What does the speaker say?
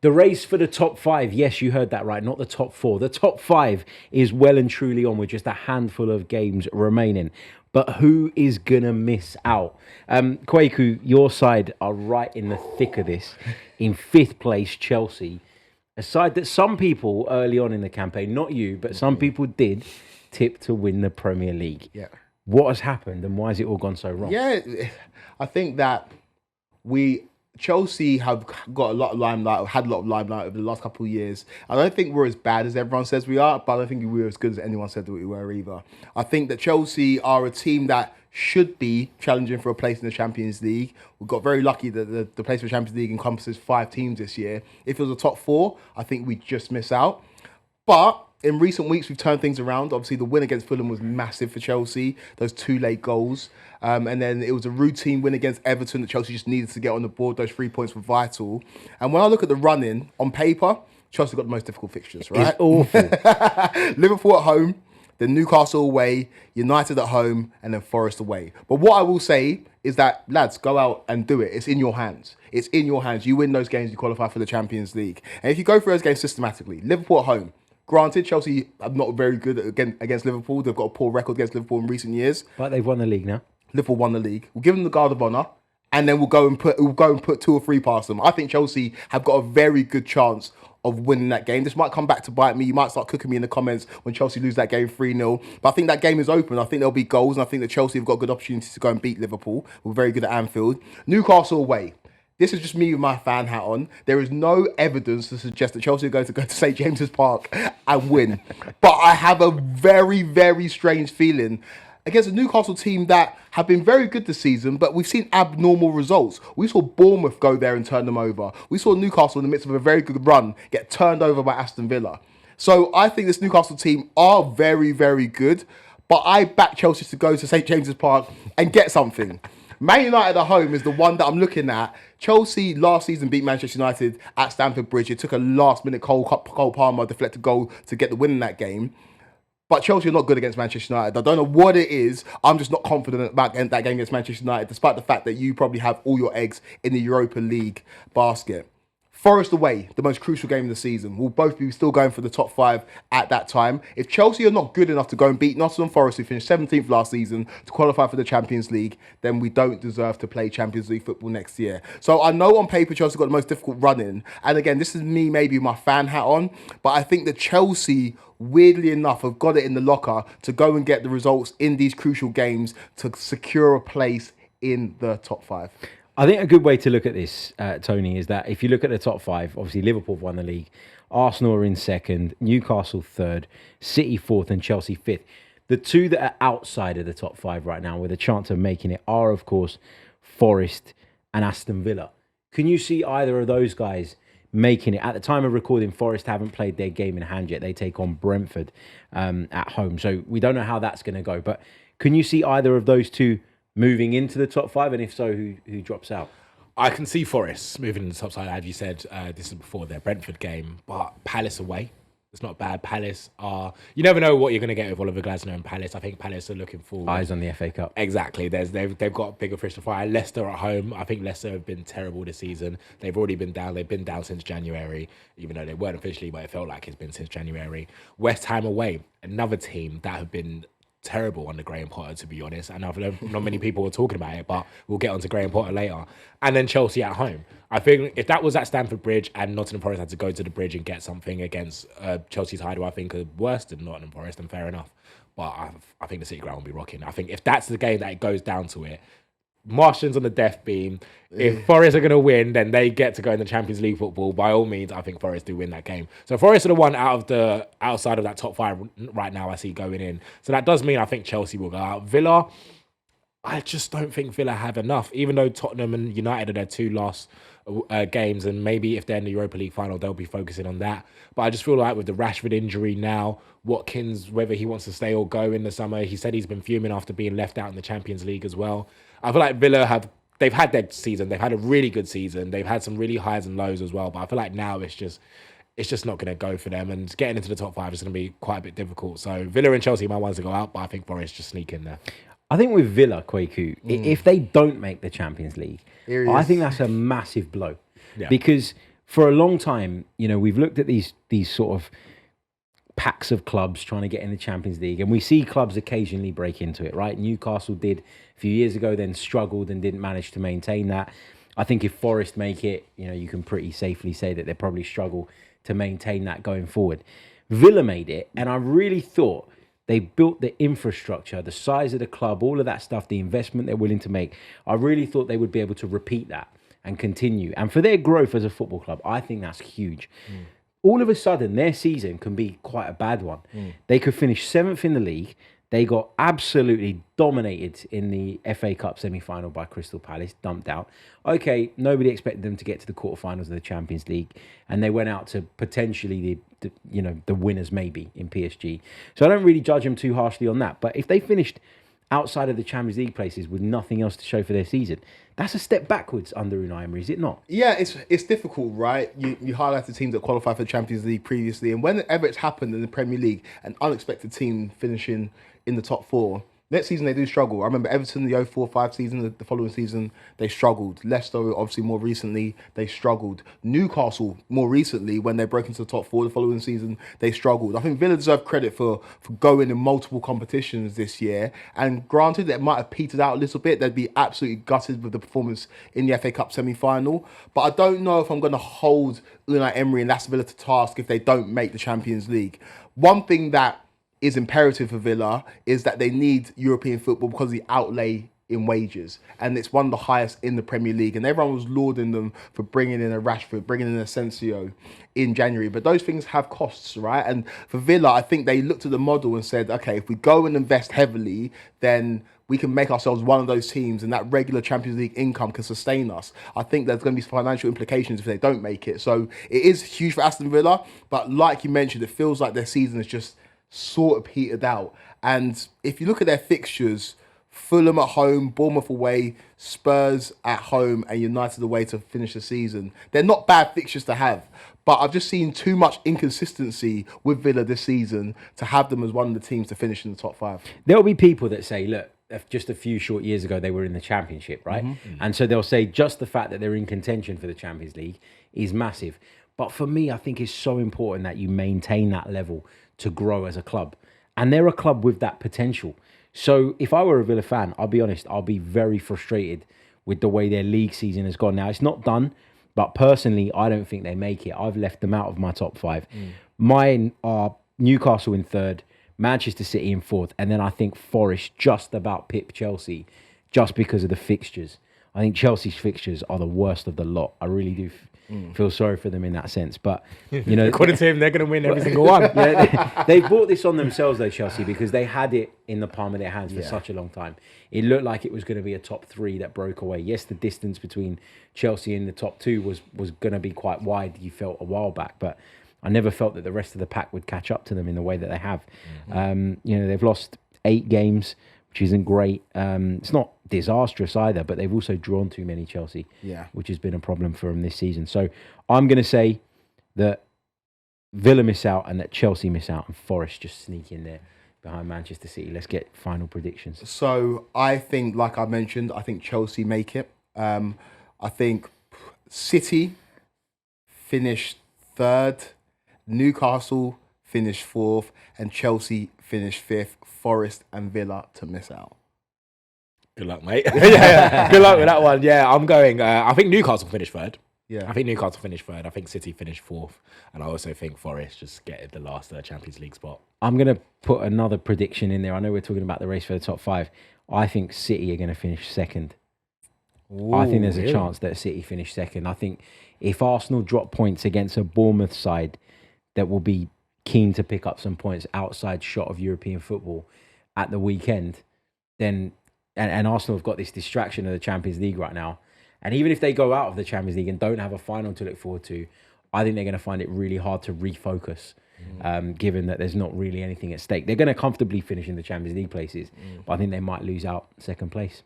The race for the top five, yes, you heard that right, not the top four. The top five is well and truly on with just a handful of games remaining. But who is going to miss out? Kweku, your side are right in the thick of this. In fifth place, Chelsea. A side that some people early on in the campaign, not you, but some people did tip to win the Premier League. Yeah. What has happened and why has it all gone so wrong? Yeah, I think that Chelsea have got a lot of limelight, or had a lot of limelight over the last couple of years. I don't think we're as bad as everyone says we are, but I don't think we're as good as anyone said that we were either. I think that Chelsea are a team that should be challenging for a place in the Champions League. We got very lucky that the place for the Champions League encompasses 5 teams this year. If it was a top 4, I think we'd just miss out. But in recent weeks, we've turned things around. Obviously, the win against Fulham was massive for Chelsea, those 2 late goals. And then it was a routine win against Everton that Chelsea just needed to get on the board. Those 3 points were vital. And when I look at the run-in, on paper, Chelsea got the most difficult fixtures, right? It's awful. Liverpool at home, then Newcastle away, United at home, and then Forest away. But what I will say is that, lads, go out and do it. It's in your hands. It's in your hands. You win those games, you qualify for the Champions League. And if you go through those games systematically, Liverpool at home, granted, Chelsea are not very good against Liverpool. They've got a poor record against Liverpool in recent years. But they've won the league now. Liverpool won the league. We'll give them the guard of honour, and then we'll go and put 2 or 3 past them. I think Chelsea have got a very good chance of winning that game. This might come back to bite me. You might start cooking me in the comments when Chelsea lose that game 3-0. But I think that game is open. I think there'll be goals, and I think that Chelsea have got a good opportunity to go and beat Liverpool. We're very good at Anfield. Newcastle away. This is just me with my fan hat on. There is no evidence to suggest that Chelsea are going to go to St. James's Park and win. But I have a very, very strange feeling against a Newcastle team that have been very good this season, but we've seen abnormal results. We saw Bournemouth go there and turn them over. We saw Newcastle in the midst of a very good run get turned over by Aston Villa. So I think this Newcastle team are very, very good, but I back Chelsea to go to St. James's Park and get something. Man United at home is the one that I'm looking at. Chelsea last season beat Manchester United at Stamford Bridge. It took a last-minute Cole Palmer deflected goal to get the win in that game. But Chelsea are not good against Manchester United. I don't know what it is. I'm just not confident about that game against Manchester United, despite the fact that you probably have all your eggs in the Europa League basket. Forest away, the most crucial game of the season. We'll both be still going for the top 5 at that time. If Chelsea are not good enough to go and beat Nottingham Forest, who finished 17th last season, to qualify for the Champions League, then we don't deserve to play Champions League football next year. So I know on paper Chelsea got the most difficult run-in. And again, this is me maybe with my fan hat on, but I think that Chelsea, weirdly enough, have got it in the locker to go and get the results in these crucial games to secure a place in the top 5. I think a good way to look at this, Tony, is that if you look at the top 5, obviously Liverpool have won the league, Arsenal are in 2nd, Newcastle 3rd, City 4th and Chelsea 5th. The 2 that are outside of the top 5 right now with a chance of making it are, of course, Forest and Aston Villa. Can you see either of those guys making it? At the time of recording, Forest haven't played their game in hand yet. They take on Brentford at home. So we don't know how that's going to go. But can you see either of those 2 moving into the top 5, and if so, who drops out? I can see Forest moving in the top side. As you said, this is before their Brentford game, but Palace away, it's not bad. Palace are, you never know what you're going to get with Oliver Glasner and Palace. I think Palace are looking forward. Eyes on the FA Cup. Exactly. They've got bigger fish to fry. Leicester at home. I think Leicester have been terrible this season. They've already been down. They've been down since January, even though they weren't officially, but it felt like it's been since January. West Ham away, another team that have been terrible under Graham Potter, to be honest. And I've not many people were talking about it, but we'll get onto Graham Potter later. And then Chelsea at home. I think if that was at Stamford Bridge and Nottingham Forest had to go to the Bridge and get something against Chelsea's side, who I think are worse than Nottingham Forest, then fair enough. But I think the City ground will be rocking. I think if that's the game that it goes down to it, Martians on the death beam. If Forest are going to win, then they get to go in the Champions League football. By all means, I think Forest do win that game. So Forest are the one outside of that top 5 right now I see going in. So that does mean I think Chelsea will go out. Villa, I just don't think Villa have enough. Even though Tottenham and United are their 2 last games, and maybe if they're in the Europa League final, they'll be focusing on that. But I just feel like with the Rashford injury now, Watkins, whether he wants to stay or go in the summer, he said he's been fuming after being left out in the Champions League as well. I feel like Villa they've had their season. They've had a really good season. They've had some really highs and lows as well. But I feel like now it's just not going to go for them. And getting into the top 5 is going to be quite a bit difficult. So Villa and Chelsea might want to go out, but I think Forest just sneak in there. I think with Villa, Kweku, if they don't make the Champions League, I think that's a massive blow. Yeah. Because for a long time, we've looked at these sort of packs of clubs trying to get in the Champions League, and we see clubs occasionally break into it, right? Newcastle did a few years ago, then struggled and didn't manage to maintain that. I think if Forest make it, you can pretty safely say that they probably struggle to maintain that going forward. Villa made it, and I really thought they built the infrastructure, the size of the club, all of that stuff, the investment they're willing to make. I really thought they would be able to repeat that and continue. And for their growth as a football club, I think that's huge. All of a sudden, their season can be quite a bad one. They could finish 7th in the league. They got absolutely dominated in the FA Cup semi-final by Crystal Palace, dumped out. Okay, nobody expected them to get to the quarterfinals of the Champions League, and they went out to potentially the winners maybe in PSG. So I don't really judge them too harshly on that. But if they finished outside of the Champions League places with nothing else to show for their season, that's a step backwards under Unai Emery, is it not? Yeah, it's difficult, right? You highlighted teams that qualified for the Champions League previously, and whenever it's happened in the Premier League, an unexpected team finishing in the top 4, next season they do struggle. I remember Everton, the 04-05 season, the following season, they struggled. Leicester, obviously more recently, they struggled. Newcastle, more recently, when they broke into the top 4 the following season, they struggled. I think Villa deserve credit for going in multiple competitions this year. And granted, it might have petered out a little bit. They'd be absolutely gutted with the performance in the FA Cup semi-final. But I don't know if I'm going to hold Unai Emery and Aston Villa to task if they don't make the Champions League. One thing that is imperative for Villa is that they need European football because of the outlay in wages, and it's one of the highest in the Premier League, and everyone was lauding them for bringing in a Rashford, bringing in a Asensio in January, but those things have costs, right? And for Villa, I think they looked at the model and said, okay, if we go and invest heavily, then we can make ourselves one of those teams, and that regular Champions League income can sustain us. I think there's going to be financial implications if they don't make it, so it is huge for Aston Villa, but like you mentioned, it feels like their season is just sort of petered out. And if you look at their fixtures, Fulham at home, Bournemouth away, Spurs at home, and United away to finish the season, they're not bad fixtures to have. But I've just seen too much inconsistency with Villa this season to have them as one of the teams to finish in the top 5. There'll be people that say, look, just a few short years ago, they were in the Championship, right? And so they'll say just the fact that they're in contention for the Champions League is massive. But for me, I think it's so important that you maintain that level to grow as a club. And they're a club with that potential. So if I were a Villa fan, I'll be honest, I'll be very frustrated with the way their league season has gone. Now, it's not done, but personally, I don't think they make it. I've left them out of my top 5. Mine are Newcastle in 3rd, Manchester City in 4th, and then I think Forest just about pip Chelsea just because of the fixtures. I think Chelsea's fixtures are the worst of the lot. I really do feel sorry for them in that sense. But, according to him, they're going to win every single one. Yeah, they brought this on themselves, though, Chelsea, because they had it in the palm of their hands for such a long time. It looked like it was going to be a top 3 that broke away. Yes, the distance between Chelsea and the top 2 was going to be quite wide, you felt, a while back. But I never felt that the rest of the pack would catch up to them in the way that they have. They've lost 8 games, which isn't great. It's not disastrous either, but they've also drawn too many, Chelsea, which has been a problem for them this season. So I'm going to say that Villa miss out and that Chelsea miss out and Forest just sneak in there behind Manchester City. Let's get final predictions. So I think, like I mentioned, I think Chelsea make it. I think City finish 3rd, Newcastle finish 4th, and Chelsea finish 5th. Forest and Villa to miss out. Good luck, mate. Good luck with that one. Yeah, I'm going. I think Newcastle finish 3rd. Yeah, I think Newcastle finish 3rd. I think City finish 4th, and I also think Forest just get the last Champions League spot. I'm going to put another prediction in there. I know we're talking about the race for the top 5. I think City are going to finish 2nd. Ooh, I think there's a chance that City finish 2nd. I think if Arsenal drop points against a Bournemouth side that will be keen to pick up some points outside shot of European football at the weekend, then and Arsenal have got this distraction of the Champions League right now. And even if they go out of the Champions League and don't have a final to look forward to, I think they're going to find it really hard to refocus, given that there's not really anything at stake. They're going to comfortably finish in the Champions League places, but I think they might lose out 2nd place.